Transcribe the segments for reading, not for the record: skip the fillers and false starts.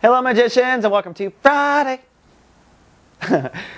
Hello magicians and welcome to Friday.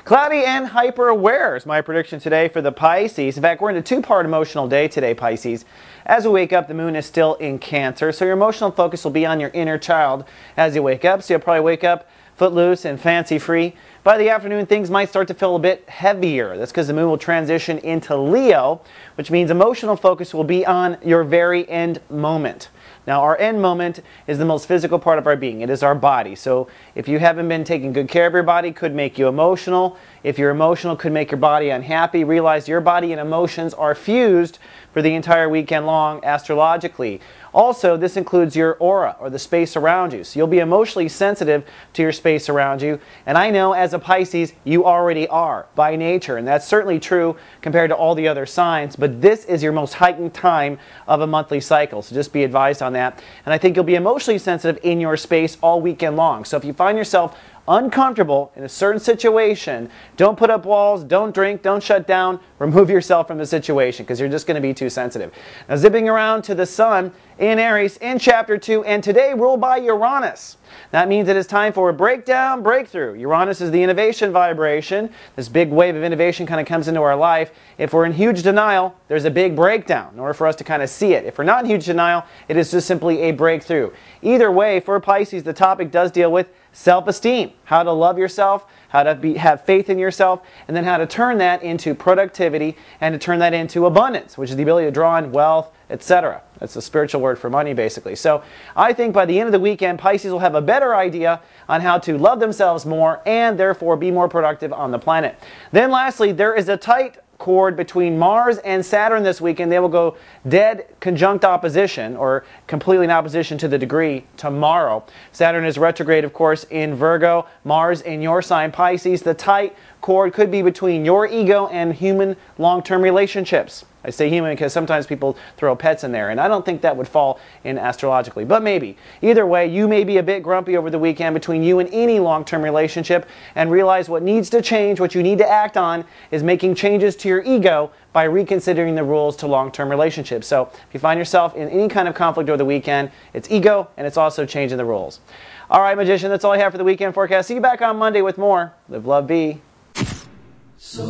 Cloudy and hyper-aware is my prediction today for the Pisces. In fact, we're in a two-part emotional day today, Pisces. As we wake up, the moon is still in Cancer, so your emotional focus will be on your inner child as you wake up. So you'll probably wake up footloose and fancy-free. By the afternoon, things might start to feel a bit heavier. That's because the moon will transition into Leo, which means emotional focus will be on your very end moment. Now, our end moment is the most physical part of our being. It is our body. So if you haven't been taking good care of your body, it could make you emotional. If you're emotional, it could make your body unhappy. Realize your body and emotions are fused for the entire weekend long astrologically. Also, this includes your aura, or the space around you. So you'll be emotionally sensitive to your space around you. And I know as a Pisces, you already are by nature. And that's certainly true compared to all the other signs. But this is your most heightened time of a monthly cycle. So just be advised on that. And I think you'll be emotionally sensitive in your space all weekend long. So if you find yourself uncomfortable in a certain situation, don't put up walls, don't drink, don't shut down, remove yourself from the situation because you're just going to be too sensitive. Now zipping around to the Sun in Aries in Chapter 2, and today ruled by Uranus. That means it is time for a breakdown, breakthrough. Uranus is the innovation vibration. This big wave of innovation kind of comes into our life. If we're in huge denial, there's a big breakdown in order for us to kind of see it. If we're not in huge denial, it is just simply a breakthrough. Either way, for Pisces, the topic does deal with self-esteem, how to love yourself, how to have faith in yourself, and then how to turn that into productivity and to turn that into abundance, which is the ability to draw in wealth, etc. That's the spiritual word for money, basically. So I think by the end of the weekend, Pisces will have a better idea on how to love themselves more and therefore be more productive on the planet. Then lastly, there is a tight chord between Mars and Saturn this weekend. They will go dead conjunct opposition, or completely in opposition to the degree, tomorrow. Saturn is retrograde, of course, in Virgo. Mars in your sign, Pisces. The tight chord could be between your ego and human long-term relationships. I say human because sometimes people throw pets in there, and I don't think that would fall in astrologically, but maybe. Either way, you may be a bit grumpy over the weekend between you and any long-term relationship, and realize what needs to change, what you need to act on, is making changes to your ego by reconsidering the rules to long-term relationships. So if you find yourself in any kind of conflict over the weekend, it's ego, and it's also changing the rules. All right, magician, that's all I have for the weekend forecast. See you back on Monday with more. Live, love, be. So